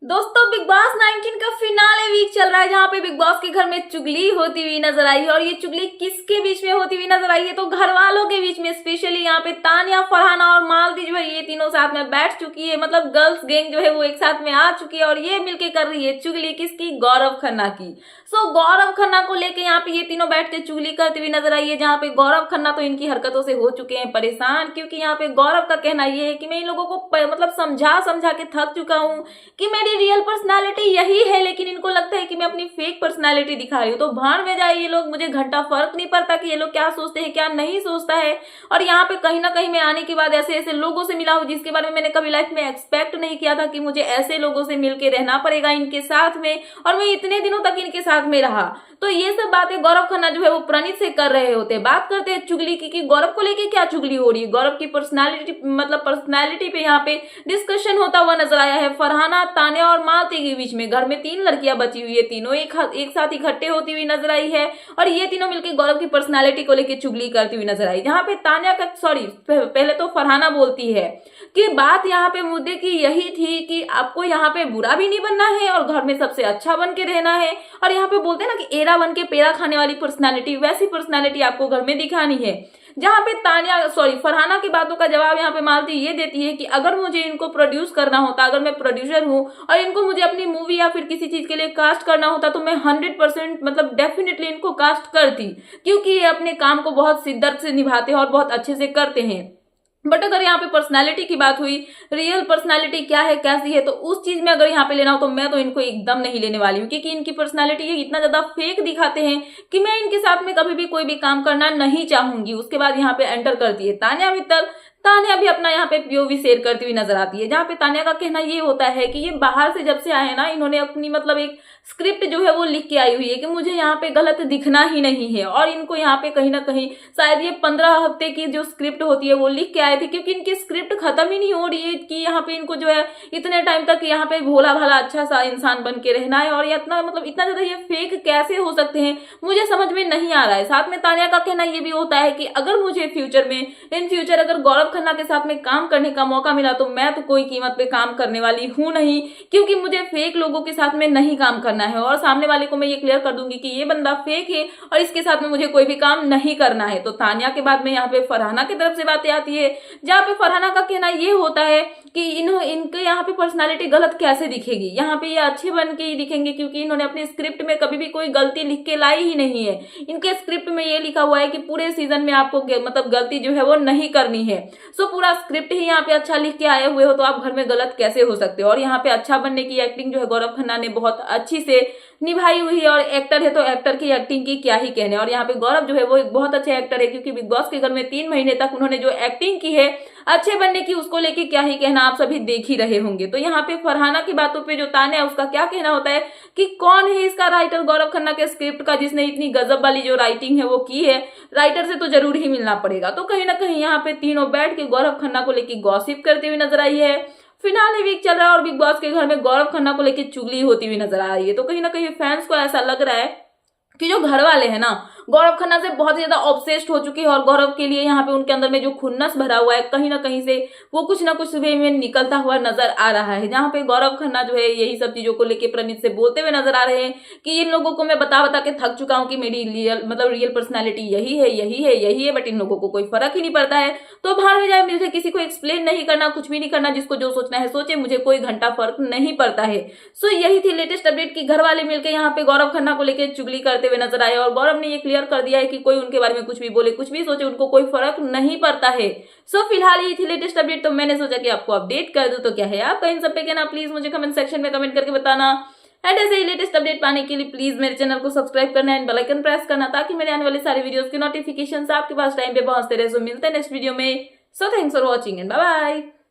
दोस्तों big boss 19 का finale week चल रहा है, जहां पे बिग बॉस के घर में चुगली होती हुई नजर आई है। और ये चुगली किसके बीच में होती हुई नजर आई है? तो घर वालों के बीच में। स्पेशली यहाँ पे तानिया, फरहाना और मालती जो है ये तीनों साथ में बैठ चुकी है। मतलब गर्ल्स गैंग जो है वो एक साथ में आ चुकी है और ये मिलके कर रही है चुगली किसकी? गौरव खन्ना की। गौरव खन्ना को लेके यहाँ पे ये तीनों बैठ के चुगली करती हुई नजर आई है, जहाँ पे गौरव खन्ना तो इनकी हरकतों से हो चुके हैं परेशान। क्योंकि यहाँ पे गौरव का कहना ये है कि मैं इन लोगों को मतलब समझा समझा के थक चुका हूँ कि मेरी रियल पर्सनालिटी यही है, लेकिन इनको लगता है कि मैं अपनी फेक पर्सनालिटी दिखा रही हूँ। तो भाड़ में जाए ये लोग, मुझे घंटा फर्क नहीं पड़ता कि ये लोग क्या सोचते हैं क्या नहीं सोचता है। और यहाँ पे कहीं ना कहीं मैं आने के बाद ऐसे ऐसे लोगों से मिला हूँ जिसके बारे में मैंने कभी लाइफ में एक्सपेक्ट नहीं किया था कि मुझे ऐसे लोगों से मिलकर रहना पड़ेगा इनके साथ में, और मैं इतने दिनों तक इनके साथ में रहा। तो ये सब बातें गौरव खन्ना जो है वो प्रणीत से कर रहे होते हैं। बात करते हैं चुगली की कि गौरव को लेके क्या चुगली हो रही है। गौरव की पर्सनालिटी मतलब पर्सनालिटी पे यहाँ पे डिस्कशन होता हुआ नजर आया है। फरहाना, तानिया और मालती के बीच में घर में 3 लड़कियां बची हुई है, तीनों एक साथ इकट्ठे होती हुई नजर आई है और ये तीनों मिलकर गौरव की पर्सनालिटी को लेकर चुगली करती हुई नजर आई। जहां पे तानिया का पहले तो फरहाना बोलती है कि बात यहाँ पे मुद्दे की यही थी कि आपको यहाँ पे बुरा भी नहीं बनना है और घर में सबसे अच्छा बन के रहना है। और यहाँ पे बोलते हैं ना कि एरा बन के पेड़ा खाने वाली पर्सनालिटी, वैसी पर्सनालिटी आपको घर में दिखानी है। जहां पे फरहाना की बातों का जवाब यहाँ पे मालती ये देती है कि अगर मुझे इनको प्रोड्यूस करना होता, अगर मैं प्रोड्यूसर हूँ और इनको मुझे अपनी मूवी या फिर किसी चीज के लिए कास्ट करना होता तो मैं 100% मतलब डेफिनेटली इनको कास्ट करती, क्योंकि ये अपने काम को बहुत शिद्दत से निभाते हैं और बहुत अच्छे से करते हैं। बट अगर यहाँ पे पर्सनालिटी की बात हुई, रियल पर्सनालिटी क्या है कैसी है, तो उस चीज में अगर यहाँ पे लेना हो तो मैं तो इनको एकदम नहीं लेने वाली हूँ, क्योंकि इनकी पर्सनालिटी ये इतना ज्यादा फेक दिखाते हैं कि मैं इनके साथ में कभी भी कोई भी काम करना नहीं चाहूंगी। उसके बाद यहाँ पे एंटर करती है तानिया मित्तल। तानिया भी अपना यहाँ पे पीओवी शेयर करती हुई नजर आती है, जहाँ पे तानिया का कहना ये होता है कि ये बाहर से जब से आए हैं ना, इन्होंने अपनी मतलब एक स्क्रिप्ट जो है वो लिख के आई हुई है कि मुझे यहाँ पे गलत दिखना ही नहीं है। और इनको यहाँ पे कहीं ना कहीं शायद ये 15 हफ्ते की जो स्क्रिप्ट होती है वो लिख के आए थे, क्योंकि इनकी स्क्रिप्ट खत्म ही नहीं हो रही है कि यहाँ पे इनको जो है इतने टाइम तक यहाँ पे भोला भाला अच्छा सा इंसान बन के रहना है। और ये इतना मतलब इतना ज्यादा ये फेक कैसे हो सकते हैं, मुझे समझ में नहीं आ रहा है। साथ में तानिया का कहना ये भी होता है कि अगर मुझे इन फ्यूचर अगर गौरव खन्ना के साथ में काम करने का मौका मिला तो मैं तो कोई कीमत पे काम करने वाली हूं नहीं, क्योंकि मुझे फेक लोगों के साथ में नहीं काम करना है। और सामने वाले को मैं ये क्लियर कर दूंगी कि ये बंदा फेक है और इसके साथ में मुझे कोई भी काम नहीं करना है। तो तानिया के बाद में यहाँ पे फरहाना की तरफ से बातें आती है, जहाँ पे फरहाना का कहना ये होता है कि इनके यहाँ पे पर्सनालिटी गलत कैसे दिखेगी, यहाँ पे ये अच्छे बन के ही दिखेंगे, क्योंकि इन्होंने अपने स्क्रिप्ट में कभी भी कोई गलती लिख के लाई ही नहीं है। इनके स्क्रिप्ट में ये लिखा हुआ है कि पूरे सीजन में आपको मतलब गलती जो है वो नहीं करनी है। पूरा स्क्रिप्ट ही यहाँ पे अच्छा लिख के आए हुए हो तो आप घर में गलत कैसे हो सकते हो। और यहाँ पे अच्छा बनने की एक्टिंग जो है गौरव खन्ना ने बहुत अच्छी से निभाई हुई है, और एक्टर है तो एक्टर की एक्टिंग की क्या ही कहने। और यहाँ पे गौरव जो है वो एक बहुत अच्छे एक्टर है, क्योंकि बिग बॉस के घर में 3 महीने तक उन्होंने जो एक्टिंग की है अच्छे बनने की, उसको लेके क्या ही कहना, आप सभी देख ही रहे होंगे। तो यहाँ पे फरहाना की बातों पे जो ताने है उसका क्या कहना होता है कि कौन है इसका राइटर गौरव खन्ना के स्क्रिप्ट का, जिसने इतनी गजब वाली जो राइटिंग है वो की है। राइटर से तो जरूर ही मिलना पड़ेगा। तो कहीं ना कहीं यहाँ पे तीनों बैठ के गौरव खन्ना को लेकर गॉसिप करते हुए नजर आई है। फिनाले वीक चल रहा है और बिग बॉस के घर में गौरव खन्ना को लेकर चुगली होती हुई नजर आ रही है। तो कहीं ना कहीं फैंस को ऐसा लग रहा है कि जो घर वाले हैं ना गौरव खन्ना से बहुत ज्यादा ऑब्सेस्ड हो चुके हैं, और गौरव के लिए यहाँ पे उनके अंदर में जो खुन्नस भरा हुआ है कहीं ना कहीं से वो कुछ ना कुछ वे में निकलता हुआ नजर आ रहा है। जहाँ पे गौरव खन्ना जो है यही सब चीजों को लेके प्रणीत से बोलते हुए नजर आ रहे हैं कि इन लोगों को मैं बता बता के थक चुका हूँ कि मेरी रियल पर्सनैलिटी यही है, बट इन लोगों को कोई फर्क ही नहीं पड़ता है। तो बाहर में जाए, मुझे किसी को एक्सप्लेन नहीं करना, कुछ भी नहीं करना, जिसको जो सोचना है सोचे, मुझे कोई घंटा फर्क नहीं पड़ता है। यही थी लेटेस्ट अपडेट की घर वाले मिलकर यहाँ पे गौरव खन्ना को लेकर चुगली करते हुए नजर आए, और गौरव ने ये क्लियर कर दिया है कि कोई उनके बारे में कुछ भी बोले, कुछ भी सोचे, उनको कोई फर्क नहीं पड़ता है। फिलहाल ये थी लेटेस्ट अपडेट, तो मैंने सोचा कि आपको अपडेट कर दूं। तो क्या है आपका इन सब पे कहना, प्लीज मुझे कमेंट सेक्शन में कमेंट करके बताना। एंड ऐसे ही लेटेस्ट अपडेट पाने के लिए प्लीज मेरे चैनल को सब्सक्राइब करना एंड बेल आइकन प्रेस करना, ताकि मेरे आने वाले सारे वीडियोस के नोटिफिकेशंस आपके पास टाइम पे पहुंचते रहे। मिलते हैं नेक्स्ट वीडियो में। Thanks for watching and bye bye.